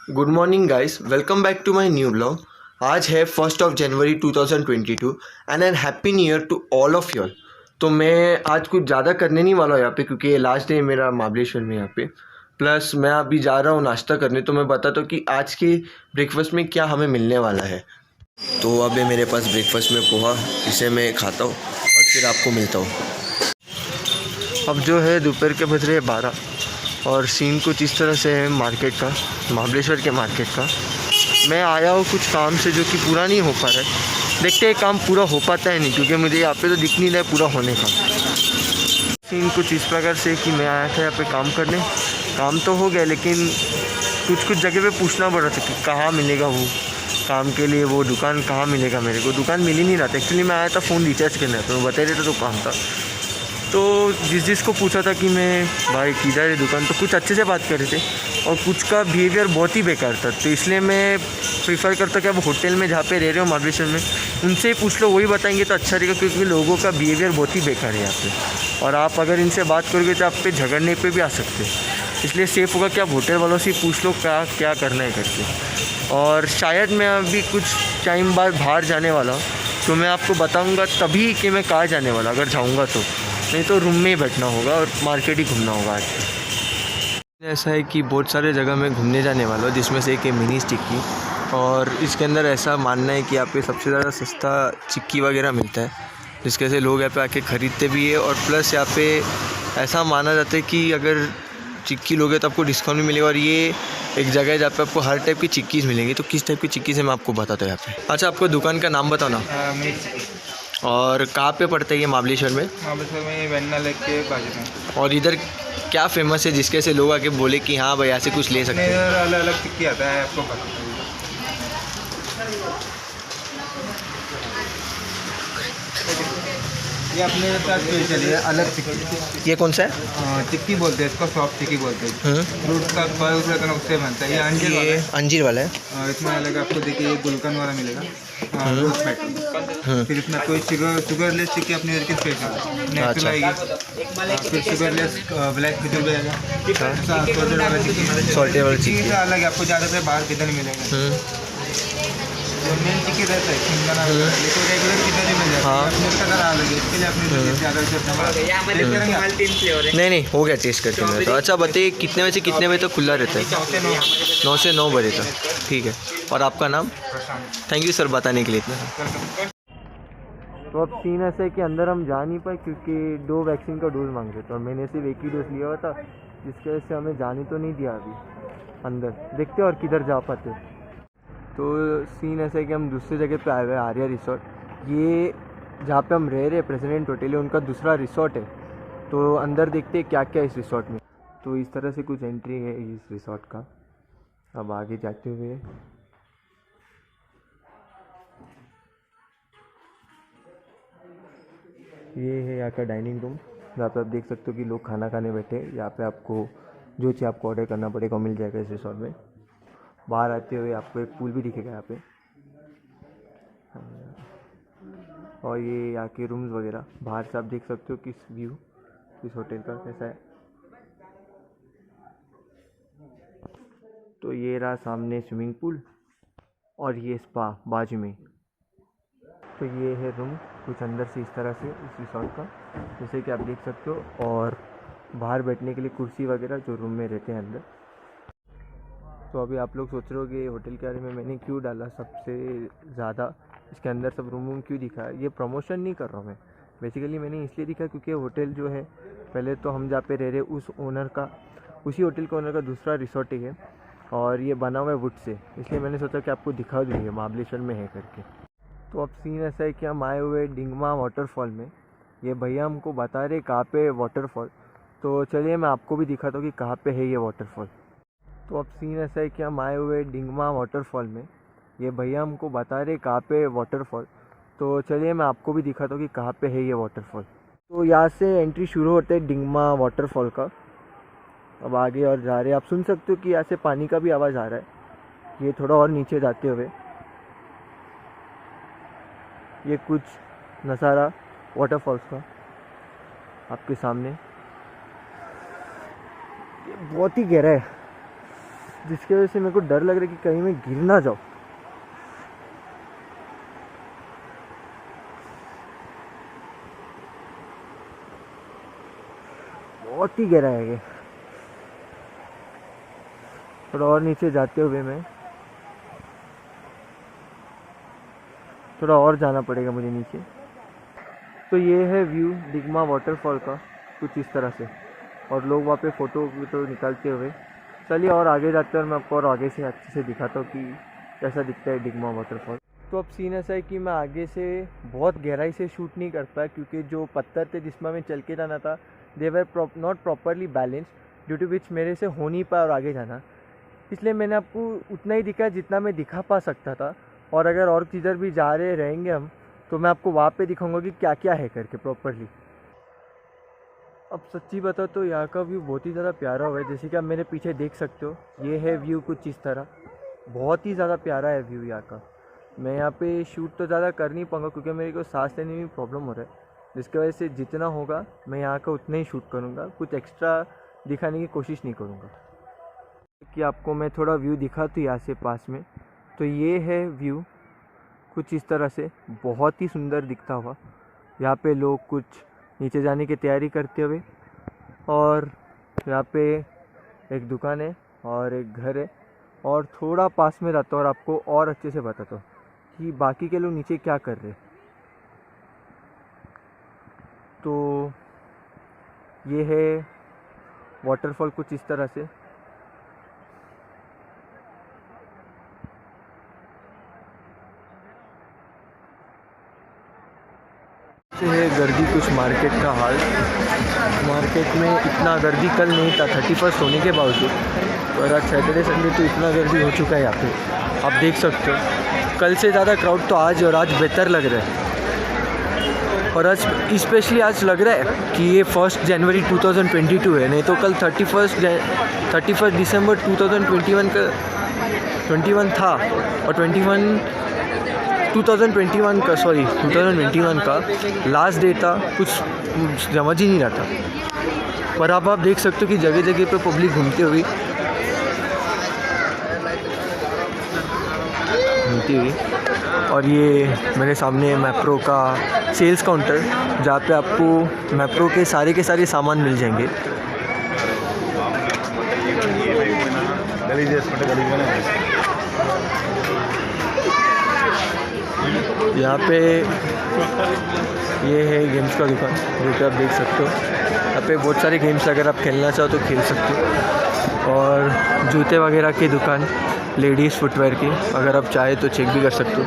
Good morning guys, welcome back to my new blog. आज है 1 जनवरी 2022 and an happy new year to all of you. तो मैं आज कुछ ज़्यादा करने नहीं वाला हूँ यहाँ पे, क्योंकि ये लास्ट डे है मेरा महाबलेश्वर में यहाँ पे। प्लस मैं अभी जा रहा हूँ नाश्ता करने, तो मैं बताता हूँ कि आज के ब्रेकफास्ट में क्या हमें मिलने वाला है। तो अब है मेरे पास ब्रेकफास्ट में पोहा, इसे मैं खाता हूँ और फिर आपको मिलता हूँ। अब जो है दोपहर के बज रहे हैं 12 और सीन कुछ इस तरह से है मार्केट का, महाबलेश्वर के मार्केट का। मैं आया हूँ कुछ काम से जो कि पूरा नहीं हो पा रहा है। देखते हैं काम पूरा हो पाता है नहीं, क्योंकि मुझे यहाँ पे तो दिख नहीं रहा है पूरा होने का। सीन कुछ इस प्रकार से कि मैं आया था यहाँ पे काम करने, काम तो हो गया लेकिन कुछ जगह पे पूछना पड़ रहा था कि कहाँ मिलेगा वो काम के लिए, वो दुकान कहाँ मिलेगा। मेरे को दुकान मिल ही नहीं रहा था। एक्चुअली मैं आया था फ़ोन रिचार्ज करने, तो मैं बता देता तो काम था। तो जिसको पूछा था कि मैं भाई किधर है दुकान, तो कुछ अच्छे से बात कर रहे थे और कुछ का बिहेवियर बहुत ही बेकार था। तो इसलिए मैं प्रीफर करता कि आप होटल में जहाँ पे रह रहे हो महाबलेश्वर में, उनसे ही पूछ लो, वही बताएंगे तो अच्छा रहेगा, क्योंकि लोगों का बिहेवियर बहुत ही बेकार है यहाँ पे। और आप अगर इनसे बात करोगे तो आप पे झगड़ने पे भी आ सकते हैं। इसलिए सेफ़ होगा कि आप होटल वालों से पूछ लो क्या करना है करके। और शायद मैं अभी कुछ टाइम बाद बाहर जाने वाला हूँ, तो मैं आपको बताऊँगा तभी कि मैं कहाँ जाने वाला, अगर जाऊँगा तो। नहीं तो रूम में ही बैठना होगा और मार्केट ही घूमना होगा आज। ऐसा है कि बहुत सारे जगह मैं घूमने जाने वाला हूँ, जिसमें से एक है मिनी चिक्की। और इसके अंदर ऐसा मानना है कि यहाँ पे सबसे ज़्यादा सस्ता चिक्की वगैरह मिलता है, जिसके से लोग यहाँ पे आके ख़रीदते भी है। और प्लस यहाँ पे ऐसा माना जाता है कि अगर चिक्की लोगे तो आपको डिस्काउंट भी मिलेगा। और ये एक जगह है जहाँ पे आपको हर टाइप की चिक्कीज़ मिलेंगी। तो किस टाइप की चिक्कीज़ है मैं आपको बताता हूँ यहाँ पे। अच्छा, आपको दुकान का नाम बताओ ना। और कहाँ पे पड़ता है ये महाबलेश्वर में? महाबलेश्वर में वेन्ना लेक के बाजू में। और इधर क्या फेमस है जिसके से लोग आके बोले कि हाँ भाई ऐसे कुछ ले सकते हैं? इधर अलग अलग टिक्की आता है, आपको पता है। ये अपने साथ स्पेशल है, अलग टिक्की। ये कौन सा है? टिक्की बोलते हैं इसको, सॉफ्ट टिक्की बोलते हैं। फ्रूट का फल रहता है उससे बनता है। ये अंजीर वाला है। अंजीर वाला है। इसमें अलग आपको देखिए ये गुलकंद वाला मिलेगा, रोज पैक। फिर इसमें कोई शुगरलेस टिक्की अपनी इधर की स्पेशल नेक्स्ट आएगी। फिर शुगरलेस ब्लैक किधर भी आएगा, सॉल्टेड वाला टिक्की। सॉल्टेड वाला चिक्की अलग है, आपको ज़्यादातर बाहर किधर मिलेगा। जो मेन टिक्की रहता है शिमला, लेकिन रेगुलर किधर भी मिल जाता है। अपने का कलर अलग है, इसके लिए अपने ज़्यादा नहीं हो गया टेस्ट करके मेरा तो। अच्छा बताइए कितने बजे से कितने बजे तक खुला रहता है? 9 से 9 बजे तक। ठीक है। और आपका नाम? थैंक यू सर बताने के लिए इतना। तो अब सीन ऐसा है कि अंदर हम जा नहीं पाए, क्योंकि 2 वैक्सीन का डोज मांग रहे थे और मैंने सिर्फ एक ही डोज लिया हुआ था, जिसकी वजह से हमें जाने तो नहीं दिया अभी अंदर। देखते और किधर जा पाते। तो सीन ऐसा है कि हम दूसरी जगह पे आए हुए हैं, आर्या रिसोर्ट। ये जहाँ पे हम रह रहे हैं प्रेसिडेंट होटल है, उनका दूसरा रिसोर्ट है। तो अंदर देखते हैं क्या क्या इस रिसोर्ट में। तो इस तरह से कुछ एंट्री है इस रिसोर्ट का। अब आगे जाते हुए ये है यहाँ का डाइनिंग रूम, जहाँ पे आप देख सकते हो कि लोग खाना खाने बैठे हैं। यहाँ पे आपको जो चीज़ आपको ऑर्डर करना पड़ेगा मिल जाएगा इस रिसोर्ट में। बाहर आते हुए आपको एक पूल भी दिखेगा यहाँ पे। और ये यहाँ के रूम्स वगैरह बाहर से आप देख सकते हो किस व्यू इस होटल का कैसा है। तो ये रहा सामने स्विमिंग पूल और ये स्पा बाजू में। तो ये है रूम कुछ अंदर से इस तरह से इस रिसोर्ट का, जैसे कि आप देख सकते हो। और बाहर बैठने के लिए कुर्सी वगैरह जो रूम में रहते हैं अंदर। तो अभी आप लोग सोच रहे हो कि होटल के बारे में मैंने क्यों डाला सबसे ज़्यादा, इसके अंदर सब रूम क्यों दिखा है। ये प्रमोशन नहीं कर रहा हूँ मैं, बेसिकली मैंने इसलिए दिखा क्योंकि होटल जो है, पहले तो हम जहाँ पे रह रहे उस ओनर का, उसी होटल के ओनर का दूसरा रिसोर्ट ही है और ये बना हुआ है वुड से, इसलिए मैंने सोचा कि आपको दिखा दूँ ये महाबलेश्वर में है करके। तो अब सीन ऐसा है कि हम आए हुए डिंगमा वाटरफॉल में। ये भैया हमको बता रहे कहाँ पे वाटरफॉल, तो चलिए मैं आपको भी दिखाता हूँ कि कहाँ पे है ये वाटरफॉल। तो अब सीन ऐसा है कि हम आए हुए डिंगमा वाटरफॉल में। ये भैया हमको बता रहे कहाँ पे वाटरफॉल, तो चलिए मैं आपको भी दिखाता हूँ कि कहाँ पे है ये वाटरफॉल। तो यहाँ से एंट्री शुरू होते है डिंगमा वाटरफॉल का। अब आगे और जा रहे हैं, आप सुन सकते हो कि यहाँ से पानी का भी आवाज़ आ रहा है। ये थोड़ा और नीचे जाते हुए ये कुछ नज़ारा वाटरफॉल्स का आपके सामने। ये बहुत ही गहरा है, जिसकी वजह से मेरे को डर लग रहा है कि कहीं मैं गिर ना जाऊँ। बहुत ही गहरा है ये। थोड़ा और नीचे जाते हुए मैं थोड़ा और जाना पड़ेगा मुझे नीचे। तो ये है व्यू डिग्मा वाटरफॉल का कुछ इस तरह से, और लोग वहाँ पे फ़ोटो तो निकालते हुए। चलिए और आगे जाते हैं और मैं आपको और आगे से अच्छे से दिखाता हूँ कि कैसा दिखता है डिग्मा वाटरफॉल। तो अब सीन ऐसा है कि मैं आगे से बहुत गहराई से शूट नहीं कर पाया, क्योंकि जो पत्थर थे जिसमें मैं चल के जाना था they were not properly balanced, due to which मेरे से हो नहीं पाया और आगे जाना। इसलिए मैंने आपको उतना ही दिखाया जितना मैं दिखा पा सकता था, और अगर और किधर भी जा रहे रहेंगे हम तो मैं आपको वहाँ पे दिखाऊंगा कि क्या क्या है करके प्रॉपरली। अब सच्ची बताओ तो यहाँ का व्यू बहुत ही ज़्यादा प्यारा हुआ है, जैसे कि आप मेरे पीछे देख सकते हो। ये है व्यू कुछ इस तरह, बहुत ही ज़्यादा प्यारा है व्यू यहाँ का। मैं यहाँ पे शूट तो ज़्यादा कर नहीं पाऊँगा क्योंकि मेरे को सांस लेने में प्रॉब्लम हो रहा है, जिसकी वजह से जितना होगा मैं यहाँ का उतना ही शूट करूँगा, कुछ एक्स्ट्रा दिखाने की कोशिश नहीं करूँगा। कि आपको मैं थोड़ा व्यू दिखा तो यहाँ से पास में, तो ये है व्यू कुछ इस तरह से, बहुत ही सुंदर दिखता हुआ। यहाँ पे लोग कुछ नीचे जाने की तैयारी करते हुए, और यहाँ पे एक दुकान है और एक घर है, और थोड़ा पास में रहता हूँ और आपको और अच्छे से बताता हूँ कि बाकी के लोग नीचे क्या कर रहे हैं। तो ये है वाटरफॉल कुछ इस तरह से। है गर्दी कुछ मार्केट का हाल। मार्केट में इतना गर्दी कल नहीं था 31 होने के बावजूद, और आज सैटरडे संडे तो इतना गर्दी हो चुका है यहाँ पे, आप देख सकते हो। कल से ज़्यादा क्राउड तो आज, और आज बेहतर लग रहा है। और आज स्पेशली आज लग रहा है कि ये 1 जनवरी 2022 है, नहीं तो कल 31 दिसंबर 2021 था, और 2021 का लास्ट डे था। कुछ समझ ही नहीं रहा था, पर अब आप देख सकते हो कि जगह जगह पे पब्लिक घूमती हुई, और ये मेरे सामने मैप्रो का सेल्स काउंटर, जहाँ पे आपको मैप्रो के सारे सामान मिल जाएंगे। यहाँ पे ये है गेम्स का दुकान, जो कि आप देख सकते हो। यहाँ पे बहुत सारे गेम्स अगर आप खेलना चाहो तो खेल सकते हो, और जूते वगैरह की दुकान, लेडीज़ फुटवेयर की, अगर आप चाहे तो चेक भी कर सकते हो।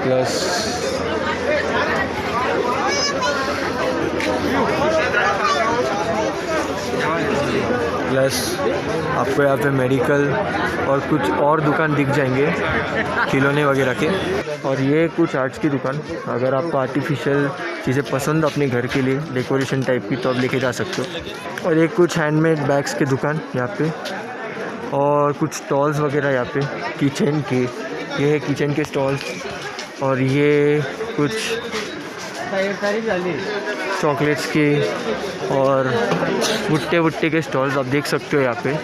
प्लस आपको यहाँ पे मेडिकल और कुछ और दुकान दिख जाएंगे खिलौने वगैरह के। और ये कुछ आर्ट्स की दुकान, अगर आपको आर्टिफिशियल चीज़ें पसंद अपने घर के लिए डेकोरेशन टाइप की, तो आप लेके जा सकते हो। और ये कुछ हैंडमेड बैग्स की दुकान यहाँ पे, और कुछ स्टॉल्स वगैरह यहाँ पे किचन के, ये है किचन के स्टॉल्स। और ये कुछ चॉकलेट्स के और भुट्टे के स्टॉल्स आप देख सकते हो यहाँ पे।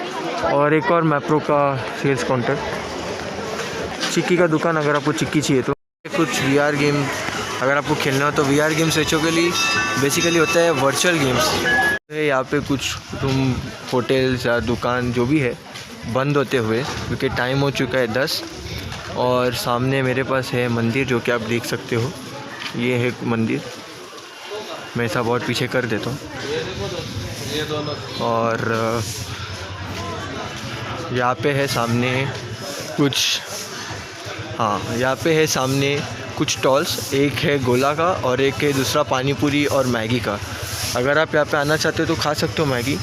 और एक और मैप्रो का सेल्स काउंटर, चिक्की का दुकान, अगर आपको चिक्की चाहिए तो। कुछ VR गेम अगर आपको खेलना हो तो VR गेम्स बेसिकली होता है वर्चुअल गेम्स। यहाँ पे कुछ रूम, होटल्स या दुकान जो भी है बंद होते हुए, क्योंकि टाइम हो चुका है 10। और सामने मेरे पास है मंदिर, जो कि आप देख सकते हो। ये है मंदिर, मैं ऐसा बहुत पीछे कर देता हूँ। और यहाँ पे है सामने कुछ, यहाँ पे है सामने कुछ स्टॉल्स, एक है गोला का और एक है दूसरा पानीपुरी और मैगी का। अगर आप यहाँ पे आना चाहते हो तो खा सकते हो मैगी।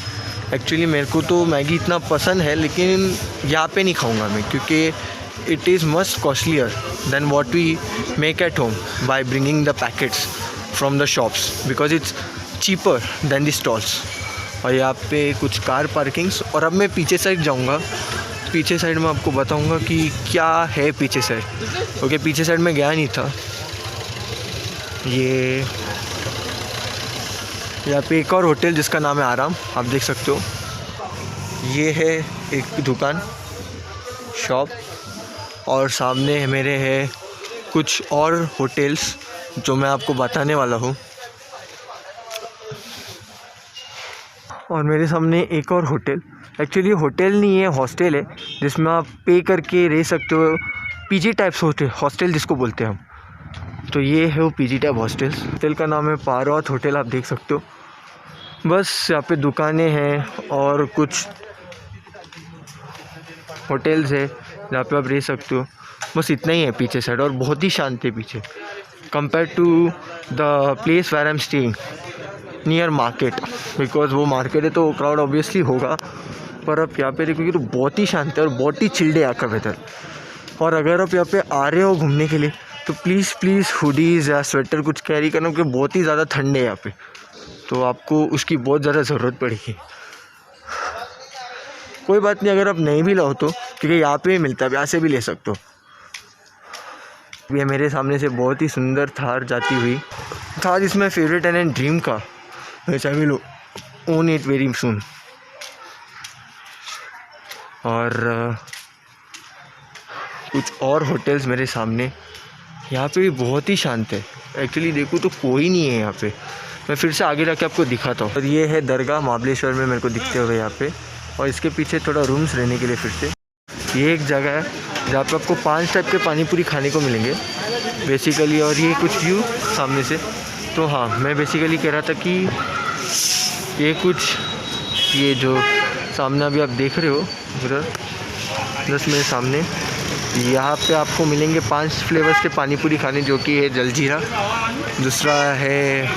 एक्चुअली मेरे को तो मैगी इतना पसंद है, लेकिन यहाँ पे नहीं खाऊंगा मैं, क्योंकि it is much costlier than what we make at home by bringing the packets from the shops, because it's cheaper than the stalls. और यहाँ पे कुछ कार पार्किंग्स। और अब मैं पीछे साइड जाऊँगा, पीछे साइड में आपको बताऊँगा कि क्या है पीछे साइड, क्योंकि पीछे साइड में गया नहीं था। ये यहाँ पे एक और होटल जिसका नाम है आराम, आप देख सकते हो। ये है एक दुकान शॉप और सामने मेरे है कुछ और होटल्स जो मैं आपको बताने वाला हूँ। और मेरे सामने एक और होटल, एक्चुअली होटल नहीं है, हॉस्टल है जिसमें आप पे करके रह सकते हो। पीजी टाइप्स हॉस्टल जिसको बोलते हैं हम, तो ये है वो पीजी टाइप हॉस्टल का नाम है पारौत होटल, आप देख सकते हो। बस यहाँ पे दुकानें हैं और कुछ होटल्स है जहाँ पे आप रह सकते हो। बस इतना ही है पीछे साइड, और बहुत ही शांत है पीछे compare to the place where I am staying near market, because वो मार्केट है तो क्राउड ऑब्वियसली होगा, पर आप यहाँ पे देखोगे तो बहुत ही शांत है और बहुत ही चिल्ड है यहाँ का वेदर। और अगर आप यहाँ पे आ रहे हो घूमने के लिए तो प्लीज़ हुडीज़ या स्वेटर कुछ कैरी करना, क्योंकि बहुत ही ज़्यादा ठंड है यहाँ पे, तो आपको उसकी बहुत ज़्यादा ज़रूरत पड़ेगी। कोई बात नहीं, अगर आप नहीं भी लाओ तो, क्योंकि यहाँ पे भी मिलता है, यहाँ से भी ले सकते हो। ये मेरे सामने से बहुत ही सुंदर थार जाती हुई, Thar is my favourite and dream car, which I will own it very soon। और कुछ और होटल्स मेरे सामने, यहाँ पे भी बहुत ही शांत है। एक्चुअली देखूँ तो कोई नहीं है यहाँ पे, मैं फिर से आगे जाके आपको दिखाता हूँ। और ये है दरगाह महाबलेश्वर में मेरे को दिखते हुए यहाँ पे, और इसके पीछे थोड़ा रूम्स रहने के लिए फिर से। ये एक जगह है जहाँ पे आपको 5 टाइप के पानी पूरी खाने को मिलेंगे बेसिकली, और ये कुछ व्यू सामने से। तो हाँ, मैं बेसिकली कह रहा था कि ये कुछ, ये जो सामने अभी आप देख रहे हो उधर जस्ट मेरे सामने, यहाँ पे आपको मिलेंगे 5 फ्लेवर्स के पानी पूरी खाने, जो कि है जलजीरा, दूसरा है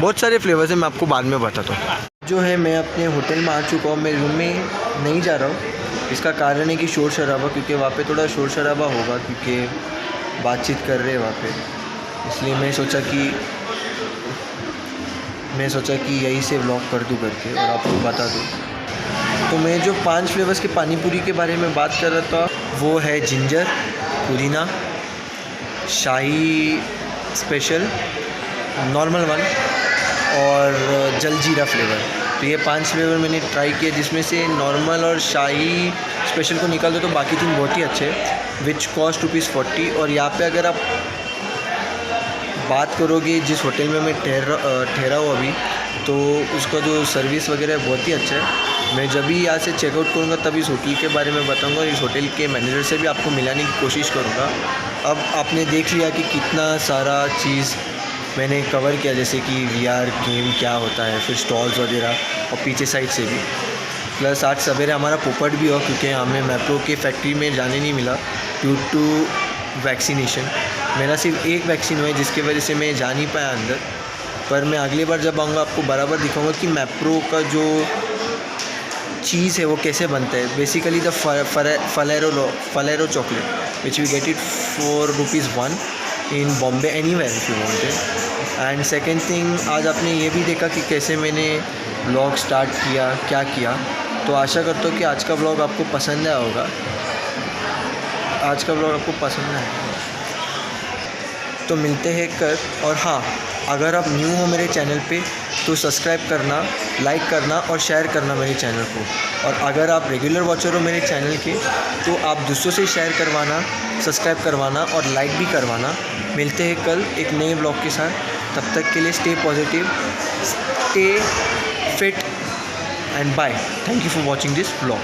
बहुत सारे फ्लेवर्स हैं, मैं आपको बाद में बताता हूँ। जो है मैं अपने होटल में आ चुका हूँ, मैं रूम में नहीं जा रहा हूँ। इसका कारण है कि शोर शराबा, क्योंकि वहाँ पे थोड़ा शोर शराबा होगा क्योंकि बातचीत कर रहे हैं वहाँ पे, इसलिए मैं सोचा कि यही से व्लॉग कर दूँ करके और आपको बता दूँ। तो मैं जो 5 फ्लेवर्स के पानी पूरी के बारे में बात कर रहा था वो है जिंजर, पुदीना, शाही स्पेशल, नॉर्मल वन और जलजीरा फ्लेवर। तो ये 5 फ्लेवर मैंने ट्राई किए, जिसमें से नॉर्मल और शाही स्पेशल को निकाल दो तो बाकी 3 बहुत ही अच्छे, विच कॉस्ट ₹40। और यहाँ पे अगर आप बात करोगे जिस होटल में मैं ठहरा हूँ अभी, तो उसका जो सर्विस वगैरह है बहुत ही अच्छा है। मैं जब भी यहाँ से चेकआउट करूँगा तब इस होटल के बारे में बताऊँगा, इस होटल के मैनेजर से भी आपको मिलाने की कोशिश करूँगा। अब आपने देख लिया कि कितना सारा चीज़ मैंने कवर किया, जैसे कि VR गेम क्या होता है, फिर स्टॉल्स वगैरह, और पीछे साइड से भी। प्लस आज सवेरे हमारा पोपट भी हुआ, क्योंकि हमें मैप्रो के फैक्ट्री में जाने नहीं मिला ड्यू टू वैक्सीनेशन। मेरा सिर्फ एक वैक्सीन हुआ है, जिसकी वजह से मैं जा नहीं पाया अंदर, पर मैं अगली बार जब आऊँगा आपको बराबर दिखाऊँगा कि मैप्रो का जो चीज़ है वो कैसे बनता है। बेसिकली द फलेरो chocolate which we get it for ₹1 in Bombay anywhere if you want it. And second thing, आज आपने ये भी देखा कि कैसे मैंने व्लॉग स्टार्ट किया, क्या किया। तो आशा करता हूँ कि आज का व्लॉग आपको पसंद आया होगा, तो मिलते हैं कल। और हाँ, अगर आप न्यू हो मेरे चैनल पे तो सब्सक्राइब करना, लाइक करना और शेयर करना मेरे चैनल को। और अगर आप रेगुलर वॉचर हो मेरे चैनल के तो आप दूसरों से शेयर करवाना, सब्सक्राइब करवाना और लाइक भी करवाना। मिलते हैं कल एक नए ब्लॉग के साथ, तब तक के लिए stay positive, stay fit and bye. Thank you for watching this blog.